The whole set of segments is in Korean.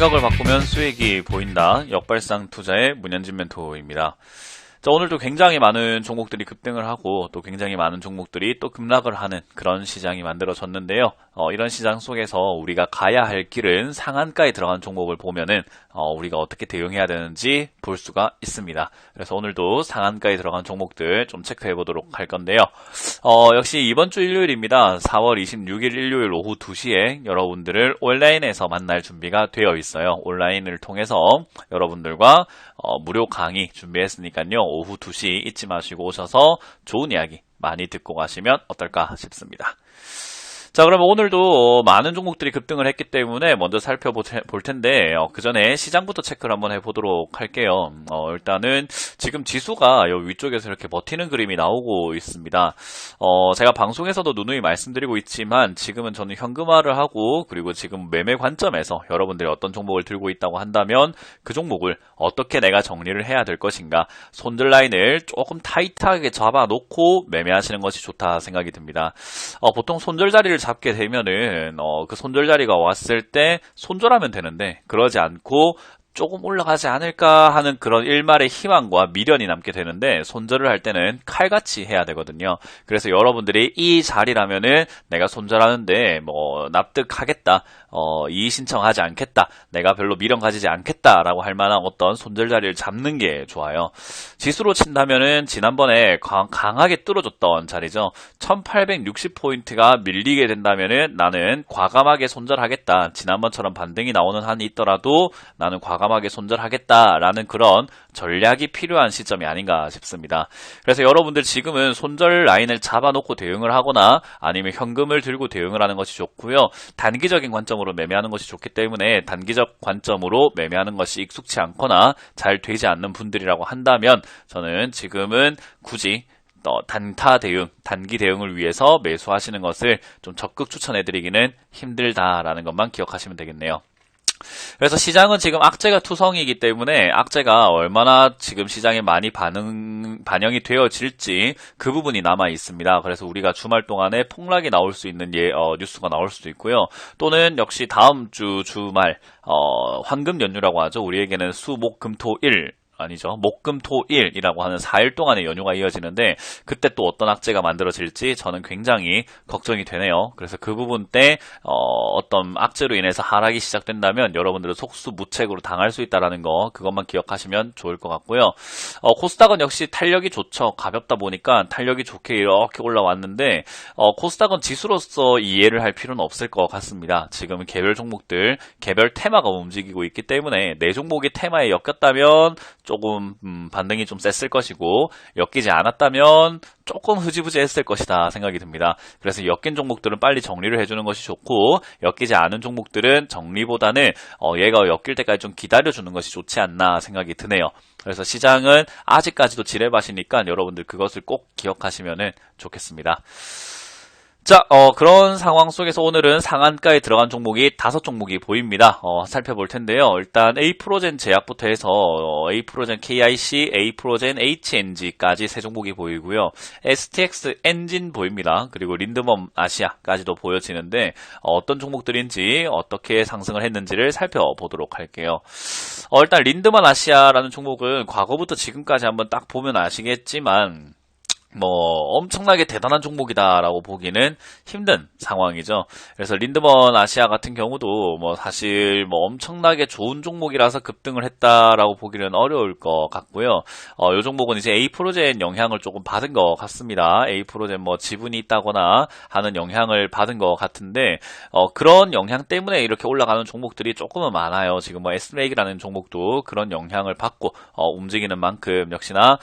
생각을 바꾸면 수익이 보인다. 역발상 투자의 문현진 멘토입니다. 자, 오늘도 굉장히 많은 종목들이 급등을 하고 또 굉장히 많은 종목들이 또 급락을 하는 그런 시장이 만들어졌는데요. 이런 시장 속에서 우리가 가야 할 길은 상한가에 들어간 종목을 보면은 우리가 어떻게 대응해야 되는지 볼 수가 있습니다. 그래서 오늘도 상한가에 들어간 종목들 좀 체크해 보도록 할 건데요. 역시 이번 주 일요일입니다. 4월 26일 일요일 오후 2시에 여러분들을 온라인에서 만날 준비가 되어 있어요. 온라인을 통해서 여러분들과 무료 강의 준비했으니까요. 오후 2시 잊지 마시고 오셔서 좋은 이야기 많이 듣고 가시면 어떨까 싶습니다. 자, 그러면 오늘도 많은 종목들이 급등을 했기 때문에 먼저 살펴볼 텐데 그 전에 시장부터 체크를 한번 해보도록 할게요. 일단은 지금 지수가 요 위쪽에서 이렇게 버티는 그림이 나오고 있습니다. 제가 방송에서도 누누이 말씀드리고 있지만 지금은 저는 현금화를 하고 그리고 지금 매매 관점에서 여러분들이 어떤 종목을 들고 있다고 한다면 그 종목을 어떻게 내가 정리를 해야 될 것인가, 손절 라인을 조금 타이트하게 잡아놓고 매매하시는 것이 좋다 생각이 듭니다. 보통 손절 자리를 잡게 되면은 그 손절 자리가 왔을 때 손절하면 되는데 그러지 않고 조금 올라가지 않을까 하는 그런 일말의 희망과 미련이 남게 되는데 손절을 할 때는 칼같이 해야 되거든요. 그래서 여러분들이 이 자리라면은 내가 손절하는데 뭐 납득하겠다, 이의 신청하지 않겠다, 내가 별로 미련 가지지 않겠다라고 할 만한 어떤 손절 자리를 잡는 게 좋아요. 지수로 친다면은 지난번에 강하게 뚫어줬던 자리죠. 1860포인트가 밀리게 된다면은 나는 과감하게 손절하겠다. 지난번처럼 반등이 나오는 한이 있더라도 나는 과감하게 손절하겠다라는 그런 전략이 필요한 시점이 아닌가 싶습니다. 그래서 여러분들 지금은 손절 라인을 잡아놓고 대응을 하거나 아니면 현금을 들고 대응을 하는 것이 좋고요. 단기적인 관점으로 매매하는 것이 좋기 때문에 단기적 관점으로 매매하는 것이 익숙치 않거나 잘 되지 않는 분들이라고 한다면 저는 지금은 굳이 단타 대응, 단기 대응을 위해서 매수하시는 것을 좀 적극 추천해드리기는 힘들다라는 것만 기억하시면 되겠네요. 그래서 시장은 지금 악재가 투성이기 때문에 악재가 얼마나 지금 시장에 많이 반영이 되어질지 그 부분이 남아 있습니다. 그래서 우리가 주말 동안에 폭락이 나올 수 있는 뉴스가 나올 수도 있고요. 또는 역시 다음 주 주말 황금 연휴라고 하죠. 우리에게는 수, 목, 금, 토, 일 아니죠. 목금토일이라고 하는 4일 동안의 연휴가 이어지는데 그때 또 어떤 악재가 만들어질지 저는 굉장히 걱정이 되네요. 그래서 그 부분 때 어떤 악재로 인해서 하락이 시작된다면 여러분들은 속수무책으로 당할 수 있다는 거 그것만 기억하시면 좋을 것 같고요. 코스닥은 역시 탄력이 좋죠. 가볍다 보니까 탄력이 좋게 이렇게 올라왔는데 코스닥은 지수로서 이해를 할 필요는 없을 것 같습니다. 지금 개별 종목들, 개별 테마가 움직이고 있기 때문에 내 종목이 테마에 엮였다면 조금 반등이 좀 셌을 것이고 엮이지 않았다면 조금 흐지부지했을 것이다 생각이 듭니다. 그래서 엮인 종목들은 빨리 정리를 해주는 것이 좋고 엮이지 않은 종목들은 정리보다는 얘가 엮일 때까지 좀 기다려주는 것이 좋지 않나 생각이 드네요. 그래서 시장은 아직까지도 지뢰밭이니까 여러분들 그것을 꼭 기억하시면 좋겠습니다. 자, 그런 상황 속에서 오늘은 상한가에 들어간 종목이 5종목이 보입니다. 살펴볼 텐데요. 일단 A프로젠 제약부터 해서 A프로젠 KIC, A프로젠 HNG까지 3종목이 보이고요. STX 엔진 보입니다. 그리고 린드먼 아시아까지도 보여지는데 어떤 종목들인지 어떻게 상승을 했는지를 살펴보도록 할게요. 일단 린드먼 아시아라는 종목은 과거부터 지금까지 한번 딱 보면 아시겠지만 엄청나게 대단한 종목이다라고 보기는 힘든 상황이죠. 그래서 린드먼 아시아 같은 경우도 사실 엄청나게 좋은 종목이라서 급등을 했다라고 보기는 어려울 것 같고요. 이 종목은 이제 A프로젠 영향을 조금 받은 것 같습니다. A프로젠 지분이 있다거나 하는 영향을 받은 것 같은데, 그런 영향 때문에 이렇게 올라가는 종목들이 조금은 많아요. 지금 S맥이라는 종목도 그런 영향을 받고, 움직이는 만큼 역시나,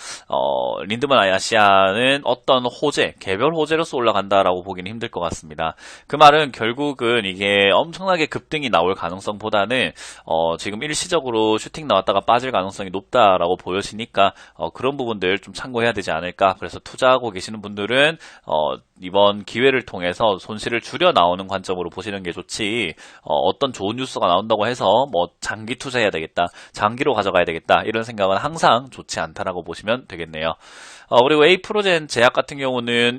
린드먼 아시아 는 어떤 호재, 개별 호재로서 올라간다라고 보기는 힘들 것 같습니다. 그 말은 결국은 이게 엄청나게 급등이 나올 가능성보다는 지금 일시적으로 슈팅 나왔다가 빠질 가능성이 높다라고 보여지니까 그런 부분들 좀 참고해야 되지 않을까. 그래서 투자하고 계시는 분들은 이번 기회를 통해서 손실을 줄여 나오는 관점으로 보시는 게 좋지, 어떤 좋은 뉴스가 나온다고 해서 장기 투자해야 되겠다, 장기로 가져가야 되겠다 이런 생각은 항상 좋지 않다라고 보시면 되겠네요. 그리고 A프로젝트 A프로젠 제약 같은 경우는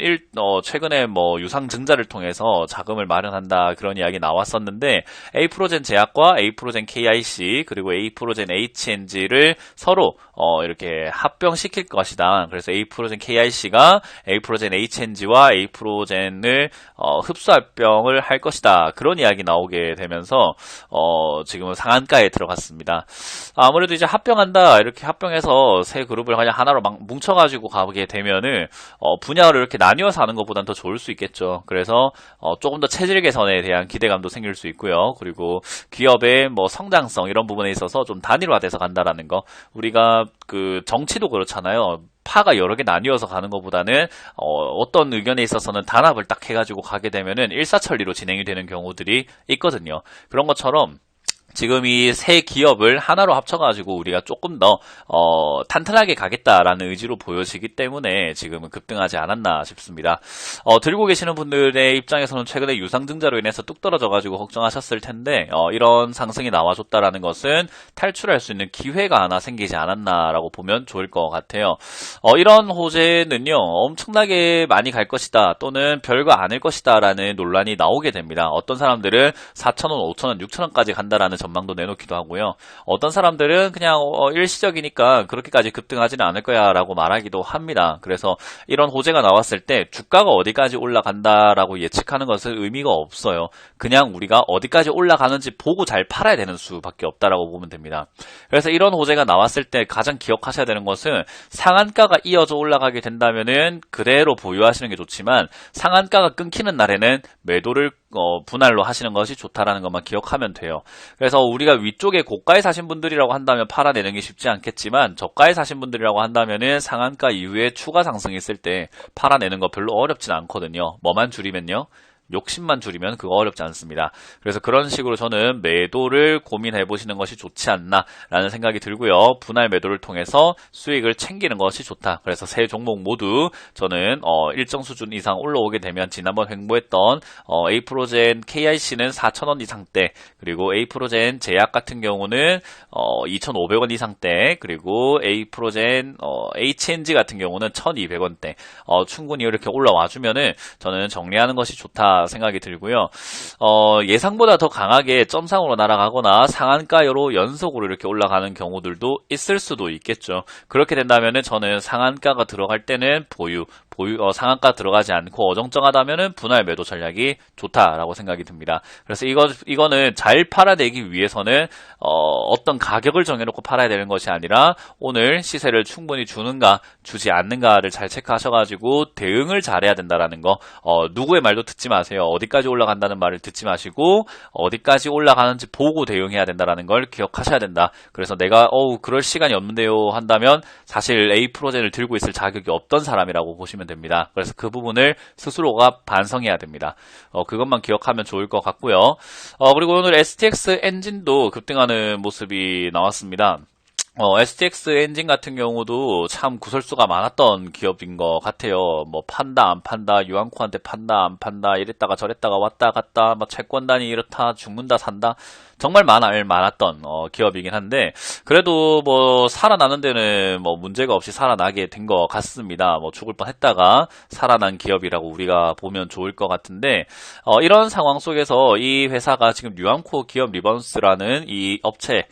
최근에 뭐 유상증자를 통해서 자금을 마련한다 그런 이야기 나왔었는데 A프로젠 제약과 A프로젠 KIC 그리고 A프로젠 HNG를 서로 이렇게 합병시킬 것이다. 그래서 A프로젠 KIC가 A프로젠 HNG와 A프로젠을 흡수합병을 할 것이다. 그런 이야기 나오게 되면서 지금은 상한가에 들어갔습니다. 아무래도 이제 합병한다 이렇게 합병해서 세 그룹을 그냥 하나로 막 뭉쳐가지고 가게 되면은 분야를 이렇게 나뉘어서 하는 것보단 더 좋을 수 있겠죠. 그래서 조금 더 체질 개선에 대한 기대감도 생길 수 있고요. 그리고 기업의 뭐 성장성 이런 부분에 있어서 좀 단일화돼서 간다라는 거. 우리가 그 정치도 그렇잖아요. 파가 여러 개 나뉘어서 가는 것보다는 어떤 의견에 있어서는 단합을 딱 해가지고 가게 되면은 일사천리로 진행이 되는 경우들이 있거든요. 그런 것처럼 지금 이 세 기업을 하나로 합쳐가지고 우리가 조금 더 탄탄하게 가겠다라는 의지로 보여지기 때문에 지금은 급등하지 않았나 싶습니다. 들고 계시는 분들의 입장에서는 최근에 유상증자로 인해서 뚝 떨어져가지고 걱정하셨을 텐데 이런 상승이 나와줬다라는 것은 탈출할 수 있는 기회가 하나 생기지 않았나라고 보면 좋을 것 같아요. 이런 호재는요 엄청나게 많이 갈 것이다 또는 별거 아닐 것이다 라는 논란이 나오게 됩니다. 어떤 사람들은 4,000원, 5,000원, 6,000원까지 간다라는 전망도 내놓기도 하고요. 어떤 사람들은 그냥 일시적이니까 그렇게까지 급등하지는 않을 거야 라고 말하기도 합니다. 그래서 이런 호재가 나왔을 때 주가가 어디까지 올라간다라고 예측하는 것은 의미가 없어요. 그냥 우리가 어디까지 올라가는지 보고 잘 팔아야 되는 수밖에 없다라고 보면 됩니다. 그래서 이런 호재가 나왔을 때 가장 기억하셔야 되는 것은 상한가가 이어져 올라가게 된다면은 그대로 보유하시는 게 좋지만 상한가가 끊기는 날에는 매도를 분할로 하시는 것이 좋다라는 것만 기억하면 돼요. 그래서 우리가 위쪽에 고가에 사신 분들이라고 한다면 팔아내는 게 쉽지 않겠지만 저가에 사신 분들이라고 한다면은 상한가 이후에 추가 상승이 있을 때 팔아내는 거 별로 어렵진 않거든요. 뭐만 줄이면요. 욕심만 줄이면 그거 어렵지 않습니다. 그래서 그런 식으로 저는 매도를 고민해 보시는 것이 좋지 않나라는 생각이 들고요. 분할 매도를 통해서 수익을 챙기는 것이 좋다. 그래서 세 종목 모두 저는 일정 수준 이상 올라오게 되면 지난번 횡보했던 A프로젠 KIC는 4,000원 이상대 그리고 A프로젠 제약 같은 경우는 2,500원 이상대 그리고 A프로젠 HNG 같은 경우는 1,200원대 충분히 이렇게 올라와 주면은 저는 정리하는 것이 좋다 생각이 들고요. 예상보다 더 강하게 점상으로 날아가거나 상한가로 연속으로 이렇게 올라가는 경우들도 있을 수도 있겠죠. 그렇게 된다면은 저는 상한가가 들어갈 때는 상한가 들어가지 않고 어정쩡하다면은 분할 매도 전략이 좋다라고 생각이 듭니다. 그래서 이거는 잘 팔아내기 위해서는 어떤 가격을 정해놓고 팔아야 되는 것이 아니라 오늘 시세를 충분히 주는가 주지 않는가를 잘 체크하셔가지고 대응을 잘해야 된다라는 거. 누구의 말도 듣지 마세요. 어디까지 올라간다는 말을 듣지 마시고 어디까지 올라가는지 보고 대응해야 된다라는 걸 기억하셔야 된다. 그래서 내가 그럴 시간이 없는데요 한다면 사실 A프로젠을 들고 있을 자격이 없던 사람이라고 보시면 됩니다. 그래서 그 부분을 스스로가 반성해야 됩니다. 그것만 기억하면 좋을 것 같고요. 그리고 오늘 STX 엔진도 급등하는 모습이 나왔습니다. STX 엔진 같은 경우도 참 구설수가 많았던 기업인 것 같아요. 뭐 판다 안 판다 유한코한테 판다 안 판다 이랬다가 저랬다가 왔다 갔다 뭐 채권단이 이렇다 죽는다 산다 정말 많았던 기업이긴 한데 그래도 뭐 살아나는 데는 뭐 문제가 없이 살아나게 된 것 같습니다. 뭐 죽을 뻔했다가 살아난 기업이라고 우리가 보면 좋을 것 같은데 이런 상황 속에서 이 회사가 지금 유한코 기업 리번스라는 이 업체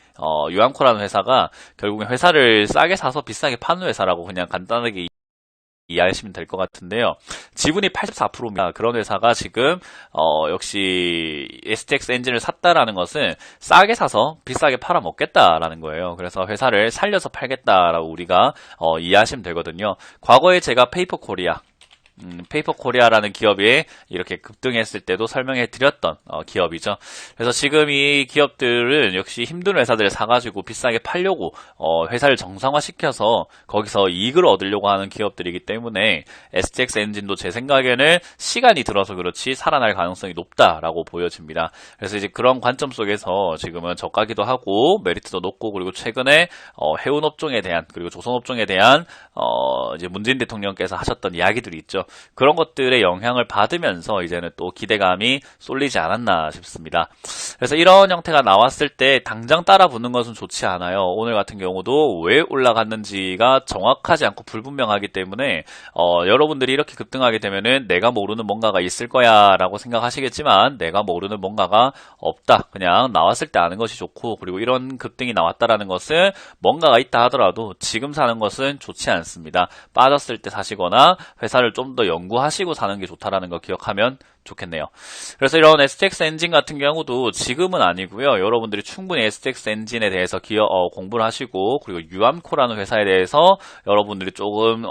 유한코라는 회사가 결국엔 회사를 싸게 사서 비싸게 파는 회사라고 그냥 간단하게 이해하시면 될 것 같은데요. 지분이 84%입니다. 그런 회사가 지금 역시 STX 엔진을 샀다라는 것은 싸게 사서 비싸게 팔아먹겠다라는 거예요. 그래서 회사를 살려서 팔겠다라고 우리가 이해하시면 되거든요. 과거에 제가 페이퍼코리아라는 기업이 이렇게 급등했을 때도 설명해 드렸던 기업이죠. 그래서 지금 이 기업들은 역시 힘든 회사들을 사가지고 비싸게 팔려고 회사를 정상화시켜서 거기서 이익을 얻으려고 하는 기업들이기 때문에 STX 엔진도 제 생각에는 시간이 들어서 그렇지 살아날 가능성이 높다라고 보여집니다. 그래서 이제 그런 관점 속에서 지금은 저가기도 하고 메리트도 높고 그리고 최근에 해운업종에 대한 그리고 조선업종에 대한 이제 문재인 대통령께서 하셨던 이야기들이 있죠. 그런 것들의 영향을 받으면서 이제는 또 기대감이 쏠리지 않았나 싶습니다. 그래서 이런 형태가 나왔을 때 당장 따라 붙는 것은 좋지 않아요. 오늘 같은 경우도 왜 올라갔는지가 정확하지 않고 불분명하기 때문에 여러분들이 이렇게 급등하게 되면은 내가 모르는 뭔가가 있을 거야 라고 생각하시겠지만 내가 모르는 뭔가가 없다. 그냥 나왔을 때 아는 것이 좋고, 그리고 이런 급등이 나왔다라는 것은 뭔가가 있다 하더라도 지금 사는 것은 좋지 않습니다. 빠졌을 때 사시거나 회사를 좀 더 연구하시고 사는 게 좋다라는 거 기억하면 좋겠네요. 그래서 이런 STX 엔진 같은 경우도 지금은 아니고요. 여러분들이 충분히 STX 엔진에 대해서 공부를 하시고, 그리고 유암코라는 회사에 대해서 여러분들이 조금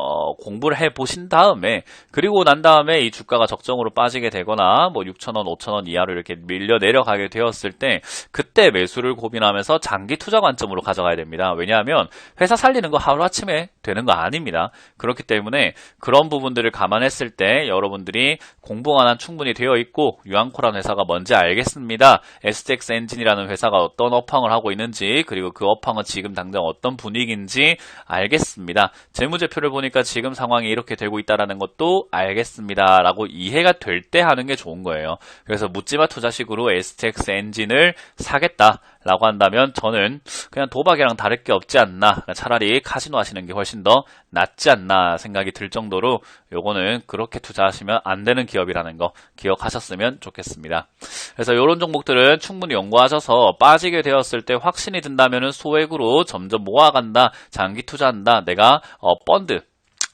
공부를 해보신 다음에, 그리고 난 다음에 이 주가가 적정으로 빠지게 되거나 뭐 6,000원, 5,000원 이하로 이렇게 밀려 내려가게 되었을 때 그때 매수를 고민하면서 장기 투자 관점으로 가져가야 됩니다. 왜냐하면 회사 살리는 거 하루아침에 되는 거 아닙니다. 그렇기 때문에 그런 부분들을 감안했을 때 여러분들이 공부가 충분히 되어 있고, 유앙코라는 회사가 뭔지 알겠습니다. STX 엔진이라는 회사가 어떤 업황을 하고 있는지, 그리고 그 업황은 지금 당장 어떤 분위기인지 알겠습니다. 재무제표를 보니까 지금 상황이 이렇게 되고 있다는 것도 알겠습니다. 라고 이해가 될 때 하는 게 좋은 거예요. 그래서 묻지마 투자식으로 STX 엔진을 사겠다 라고 한다면 저는 그냥 도박이랑 다를 게 없지 않나, 차라리 카지노 하시는 게 훨씬 더 낫지 않나 생각이 들 정도로 요거는 그렇게 투자하시면 안 되는 기업이라는 거 기억하셨으면 좋겠습니다. 그래서 이런 종목들은 충분히 연구하셔서 빠지게 되었을 때 확신이 든다면 소액으로 점점 모아간다, 장기 투자한다, 내가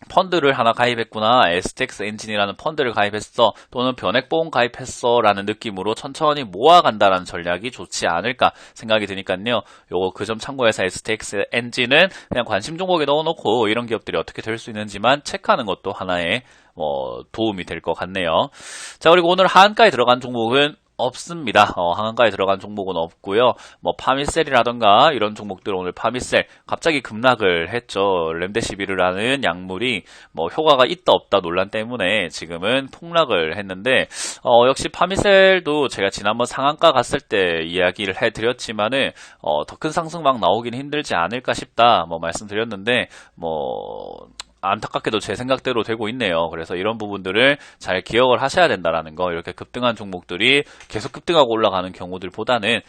펀드를 하나 가입했구나, STX 엔진이라는 펀드를 가입했어, 또는 변액보험 가입했어 라는 느낌으로 천천히 모아간다라는 전략이 좋지 않을까 생각이 드니까요. 요거 그 점 참고해서 STX 엔진은 그냥 관심 종목에 넣어놓고 이런 기업들이 어떻게 될 수 있는지만 체크하는 것도 하나의 도움이 될 것 같네요. 자, 그리고 오늘 하한가에 들어간 종목은 없습니다. 하한가에 들어간 종목은 없고요. 뭐 파미셀이라던가 이런 종목들, 오늘 파미셀 갑자기 급락을 했죠. 렘데시비르라는 약물이 뭐 효과가 있다 없다 논란 때문에 지금은 폭락을 했는데, 역시 파미셀도 제가 지난번 상한가 갔을 때 이야기를 해드렸지만은 더 큰 상승 막 나오긴 힘들지 않을까 싶다 뭐 말씀드렸는데, 뭐 안타깝게도 제 생각대로 되고 있네요. 그래서 이런 부분들을 잘 기억을 하셔야 된다라는 거, 이렇게 급등한 종목들이 계속 급등하고 올라가는 경우들보다는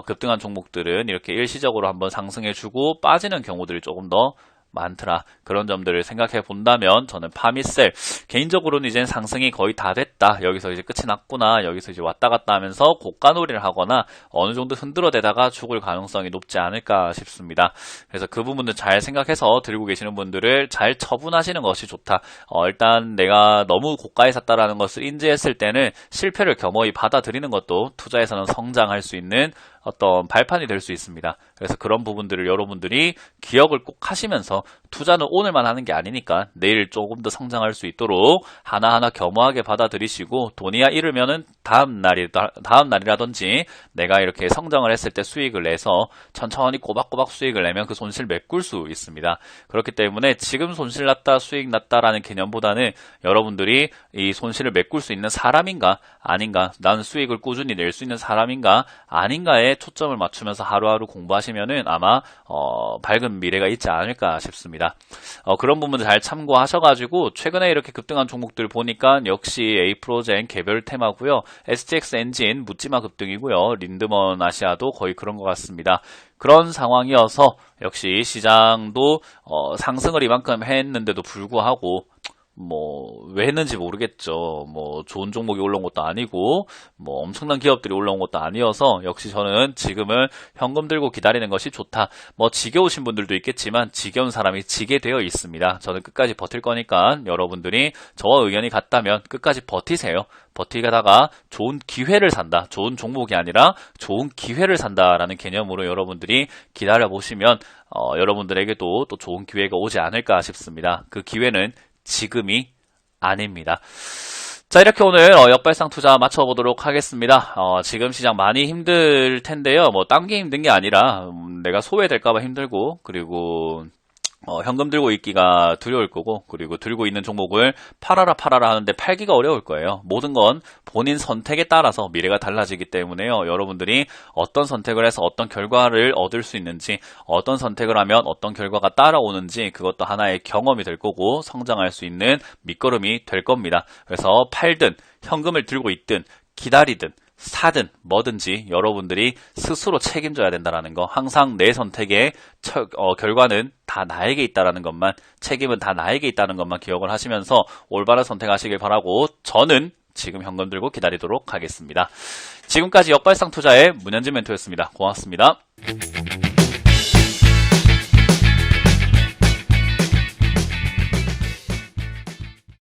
급등한 종목들은 이렇게 일시적으로 한번 상승해주고 빠지는 경우들이 조금 더 많더라. 그런 점들을 생각해 본다면 저는 파미셀 개인적으로는 이제 상승이 거의 다 됐다, 여기서 이제 끝이 났구나, 여기서 이제 왔다 갔다 하면서 고가놀이를 하거나 어느 정도 흔들어대다가 죽을 가능성이 높지 않을까 싶습니다. 그래서 그 부분들 잘 생각해서 들고 계시는 분들을 잘 처분하시는 것이 좋다. 일단 내가 너무 고가에 샀다라는 것을 인지했을 때는 실패를 겸허히 받아들이는 것도 투자에서는 성장할 수 있는 어떤 발판이 될 수 있습니다. 그래서 그런 부분들을 여러분들이 기억을 꼭 하시면서, 투자는 오늘만 하는 게 아니니까 내일 조금 더 성장할 수 있도록 하나하나 겸허하게 받아들이시고, 돈이야 잃으면은 다음 날이라든지 내가 이렇게 성장을 했을 때 수익을 내서 천천히 꼬박꼬박 수익을 내면 그 손실 메꿀 수 있습니다. 그렇기 때문에 지금 손실 났다 수익 났다라는 개념보다는 여러분들이 이 손실을 메꿀 수 있는 사람인가 아닌가, 나는 수익을 꾸준히 낼 수 있는 사람인가 아닌가에 초점을 맞추면서 하루하루 공부하시면은 아마 밝은 미래가 있지 않을까 싶습니다. 그런 부분들 잘 참고하셔가지고, 최근에 이렇게 급등한 종목들 보니까 역시 A프로젠 개별 테마고요, STX 엔진 묻지마 급등이고요, 린드먼 아시아도 거의 그런 것 같습니다. 그런 상황이어서 역시 시장도 상승을 이만큼 했는데도 불구하고 왜 했는지 모르겠죠. 좋은 종목이 올라온 것도 아니고, 엄청난 기업들이 올라온 것도 아니어서, 역시 저는 지금은 현금 들고 기다리는 것이 좋다. 지겨우신 분들도 있겠지만, 지겨운 사람이 지게 되어 있습니다. 저는 끝까지 버틸 거니까, 여러분들이 저와 의견이 같다면 끝까지 버티세요. 버티다가 좋은 기회를 산다. 좋은 종목이 아니라 좋은 기회를 산다라는 개념으로 여러분들이 기다려보시면, 여러분들에게도 또 좋은 기회가 오지 않을까 싶습니다. 그 기회는 지금이 아닙니다. 자, 이렇게 오늘 역발상 투자 맞춰보도록 하겠습니다. 지금 시장 많이 힘들 텐데요. 딴 게 힘든 게 아니라 내가 소외될까봐 힘들고, 그리고 현금 들고 있기가 두려울 거고, 그리고 들고 있는 종목을 팔아라 팔아라 하는데 팔기가 어려울 거예요. 모든 건 본인 선택에 따라서 미래가 달라지기 때문에요. 여러분들이 어떤 선택을 해서 어떤 결과를 얻을 수 있는지, 어떤 선택을 하면 어떤 결과가 따라오는지, 그것도 하나의 경험이 될 거고 성장할 수 있는 밑거름이 될 겁니다. 그래서 팔든 현금을 들고 있든 기다리든 사든 뭐든지 여러분들이 스스로 책임져야 된다는 거, 항상 내 선택의 결과는 다 나에게 있다는 것만, 책임은 다 나에게 있다는 것만 기억을 하시면서 올바른 선택하시길 바라고, 저는 지금 현금 들고 기다리도록 하겠습니다. 지금까지 역발상 투자의 문현진 멘토였습니다. 고맙습니다.